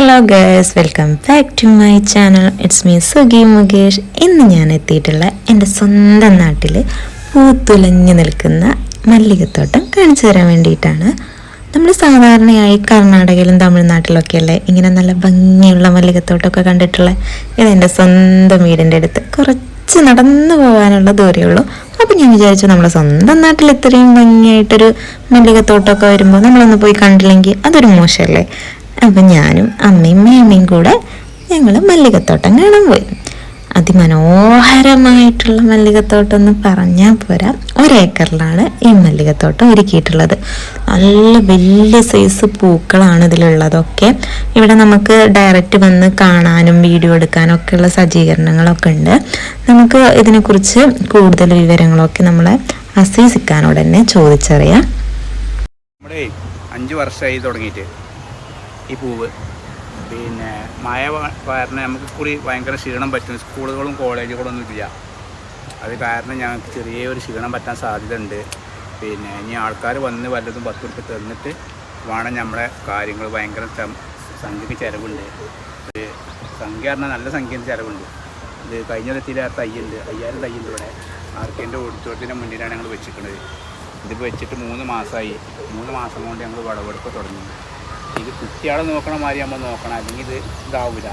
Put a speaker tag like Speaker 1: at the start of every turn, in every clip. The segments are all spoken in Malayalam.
Speaker 1: Hello guys, welcome back to my channel. It's me Sugi Mukesh. ഇന്ന് ഞാൻ എത്തിയിട്ടുള്ള എൻ്റെ സ്വന്തം നാട്ടിൽ പൂത്തുലഞ്ഞു നിൽക്കുന്ന മല്ലികത്തോട്ടം കാണിച്ചു തരാൻ വേണ്ടിയിട്ടാണ്. നമ്മൾ സാധാരണയായി കർണാടകയിലും തമിഴ്നാട്ടിലൊക്കെയല്ലേ ഇങ്ങനെ നല്ല ഭംഗിയുള്ള മല്ലികത്തോട്ടമൊക്കെ കണ്ടിട്ടുള്ളത്. ഇതെൻ്റെ സ്വന്തം വീടിൻ്റെ അടുത്ത് കുറച്ച് നടന്നു പോകാനുള്ള ദൂരമുള്ളൂ. അപ്പോൾ ഞാൻ വിചാരിച്ചു നമ്മുടെ സ്വന്തം നാട്ടിൽ ഇത്രയും ഭംഗിയായിട്ടൊരു മല്ലികത്തോട്ടമൊക്കെ വരുമ്പോൾ നമ്മളൊന്ന് പോയി കണ്ടില്ലെങ്കിൽ അതൊരു മോശമല്ലേ. അപ്പം ഞാനും അമ്മയും മേമയും കൂടെ ഞങ്ങൾ മല്ലികത്തോട്ടം കാണാൻ പോയി. അതിമനോഹരമായിട്ടുള്ള മല്ലികത്തോട്ടം എന്ന് പറഞ്ഞാൽ പോരാ, 1 ഏക്കറിലാണ് ഈ മല്ലികത്തോട്ടം ഒരുക്കിയിട്ടുള്ളത്. നല്ല വലിയ സൈസ് പൂക്കളാണ് ഇതിലുള്ളതൊക്കെ. ഇവിടെ നമുക്ക് ഡയറക്റ്റ് വന്ന് കാണാനും വീഡിയോ എടുക്കാനും ഒക്കെയുള്ള സജ്ജീകരണങ്ങളൊക്കെ ഉണ്ട്. നമുക്ക് ഇതിനെക്കുറിച്ച് കൂടുതൽ വിവരങ്ങളൊക്കെ നമ്മളെ അസീസിക്കാനോട് തന്നെ ചോദിച്ചറിയാം.
Speaker 2: നമ്മുടെ 5 വർഷമായി തുടങ്ങിയിട്ട് ഈ പൂവ് പിന്നെ മഴ കാരണം നമുക്ക് കൂടി ഭയങ്കര ക്ഷീണം പറ്റും. സ്കൂളുകളും കോളേജുകളൊന്നും ഇല്ല. അത് കാരണം ഞങ്ങൾക്ക് ചെറിയൊരു ക്ഷീണം പറ്റാൻ സാധ്യത ഉണ്ട്. പിന്നെ ഇനി ആൾക്കാർ വന്ന് വല്ലതും 10 ഉറുപ്പിക തന്നിട്ട് വേണം നമ്മുടെ കാര്യങ്ങൾ. ഭയങ്കര സംഖ്യക്ക് ചിലവുണ്ട്. ഒരു സംഖ്യ പറഞ്ഞാൽ നല്ല സംഖ്യൻ്റെ ചിലവുണ്ട്. ഇത് കഴിഞ്ഞ തരത്തിലെ തയ്യുണ്ട്, 5000 തയ്യുണ്ട് ഇവിടെ. ആർക്കേൻ്റെ ഓടിച്ചോട്ടത്തിൻ്റെ മുന്നിലാണ് ഞങ്ങൾ വെച്ചിരിക്കുന്നത്. ഇതിപ്പോൾ വെച്ചിട്ട് 3 മാസമായി. 3 മാസം കൊണ്ട് ഞങ്ങൾ വിളവെടുപ്പ് തുടങ്ങി. ഇത് കുട്ടികളെ നോക്കണ മാതിരി നമ്മൾ നോക്കണം, അല്ലെങ്കിൽ ഇത് ഇതാവില്ല.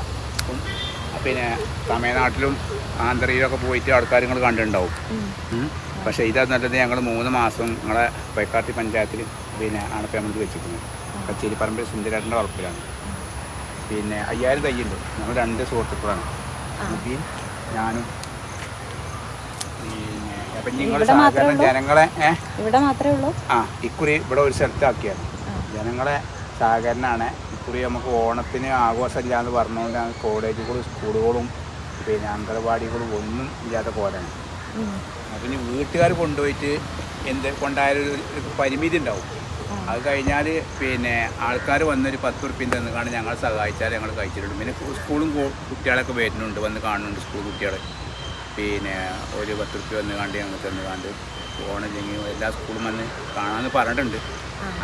Speaker 2: പിന്നെ തമിഴ്നാട്ടിലും ആന്ധ്രയിലൊക്കെ പോയിട്ട് ആൾക്കാർ നിങ്ങൾ കണ്ടിട്ടുണ്ടാവും. പക്ഷേ ഇതെന്നുള്ളത് ഞങ്ങൾ 3 മാസം ഞങ്ങളെ പൈക്കാട്ടി പഞ്ചായത്തിൽ പിന്നെ ആണ് പേയ്മെൻറ്റ് വെച്ചിരിക്കുന്നത്. കച്ചേരിപ്പറമ്പിൽ സുന്ദരേട്ടൻ്റെ വളപ്പിലാണ്. പിന്നെ 5000 തയ്യുണ്ട്. ഞങ്ങൾ 2 സുഹൃത്തുക്കളാണ്, ഞാനും. പിന്നെ അപ്പം നിങ്ങൾ സാധാരണ ജനങ്ങളെ ഇക്കുറി ഇവിടെ ഒരു സ്ഥലത്താക്കിയാണ്. ജനങ്ങളെ സഹകരണമാണ്. ഇക്കുറി നമുക്ക് ഓണത്തിന് ആഘോഷമില്ല എന്ന് പറഞ്ഞുകൊണ്ടാണ് കോളേജുകളും സ്കൂളുകളും പിന്നെ അംഗനവാടികളും ഒന്നും ഇല്ലാത്ത പോലെയാണ്. അപ്പം ഇനി വീട്ടുകാർ കൊണ്ടുപോയിട്ട് കൊണ്ടായൊരു പരിമിതി ഉണ്ടാവും. അത് കഴിഞ്ഞാൽ പിന്നെ ആൾക്കാർ വന്നൊരു 10 ഉറുപ്പിക തന്നുകാണ്ട് ഞങ്ങൾ സഹായിച്ചാൽ ഞങ്ങൾ കഴിച്ചിട്ടുണ്ട്. പിന്നെ സ്കൂളും കുട്ടികളൊക്കെ വരുന്നുണ്ട്, വന്ന് കാണുന്നുണ്ട് സ്കൂൾ കുട്ടികൾ. പിന്നെ ഒരു 10 ഉറുപ്പിക വന്നുകാണ്ട് ഞങ്ങൾ തന്നുകാണ്ട് ഓണില്ലെങ്കിൽ എല്ലാ സ്കൂളും വന്ന് കാണാമെന്ന് പറഞ്ഞിട്ടുണ്ട്.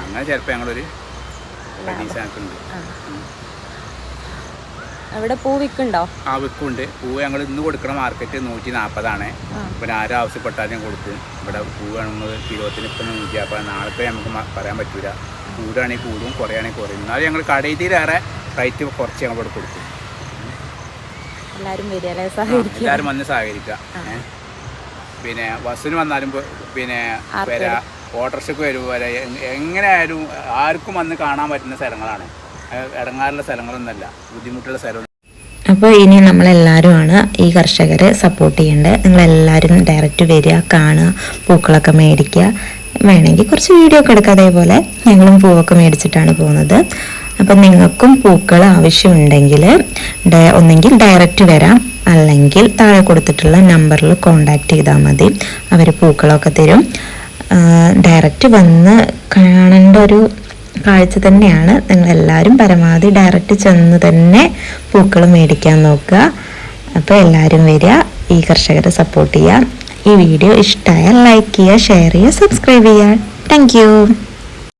Speaker 2: അങ്ങനെ ചിലപ്പോൾ ഞങ്ങളൊരു
Speaker 3: അവിടെ പൂ വിൽക്കുന്നുണ്ടോ?
Speaker 2: വിൽക്കുന്നുണ്ട്. പൂവ് ഞങ്ങൾ ഇന്ന് കൊടുക്കണ മാർക്കറ്റ് 140 പിന്നെ ആരും ആവശ്യപ്പെട്ടാൽ ഞാൻ കൊടുക്കും. ഇവിടെ പൂവ് വേണമെങ്കിൽ കിലോത്തിന് ഇപ്പം 150. നാളത്തെ നമുക്ക് പറയാൻ പറ്റില്ല. കൂടുകയാണെങ്കിൽ കൂടും, കുറയാണെങ്കിൽ കുറയും. എന്നാലും ഞങ്ങൾ കടയിലേറെ റേറ്റ് കുറച്ച് ഞങ്ങൾ ഇവിടെ കൊടുക്കും. എല്ലാവരും വന്ന് സഹകരിക്കുക. പിന്നെ ബസ്സിന് വന്നാലും പിന്നെ വരാ, ഓട്ടോറിക്ഷയ്ക്ക് വരുമ്പോൾ എങ്ങനെയായാലും ആർക്കും വന്ന് കാണാൻ പറ്റുന്ന സ്ഥലങ്ങളാണ്. ഇടങ്ങാറുള്ള സ്ഥലങ്ങളൊന്നുമല്ല, ബുദ്ധിമുട്ടുള്ള സ്ഥലം.
Speaker 1: അപ്പോൾ ഇനി നമ്മളെല്ലാവരുമാണ് ഈ കർഷകരെ സപ്പോർട്ട് ചെയ്യേണ്ടത്. നിങ്ങളെല്ലാവരും ഡയറക്റ്റ് വരിക, കാണുക, പൂക്കളൊക്കെ മേടിക്കുക. വേണമെങ്കിൽ കുറച്ച് വീഡിയോ ഒക്കെ എടുക്കുക. അതേപോലെ ഞങ്ങളും പൂവൊക്കെ മേടിച്ചിട്ടാണ് പോകുന്നത്. അപ്പം നിങ്ങൾക്കും പൂക്കൾ ആവശ്യമുണ്ടെങ്കിൽ ഒന്നെങ്കിൽ ഡയറക്റ്റ് വരാം, അല്ലെങ്കിൽ താഴെ കൊടുത്തിട്ടുള്ള നമ്പറിൽ കോണ്ടാക്ട് ചെയ്താൽ മതി. അവർ പൂക്കളൊക്കെ തരും. ഡയറക്റ്റ് വന്ന് കാണേണ്ട ഒരു കാഴ്ച തന്നെയാണ്. നിങ്ങളെല്ലാവരും പരമാവധി ഡയറക്റ്റ് ചെന്ന് തന്നെ പൂക്കൾ മേടിക്കാൻ നോക്കുക. അപ്പോൾ എല്ലാവരും വരിക, ഈ കർഷകരെ സപ്പോർട്ട് ചെയ്യുക. ഈ വീഡിയോ ഇഷ്ടമായാൽ ലൈക്ക് ചെയ്യുക, ഷെയർ ചെയ്യുക, സബ്സ്ക്രൈബ് ചെയ്യുക. Thank you.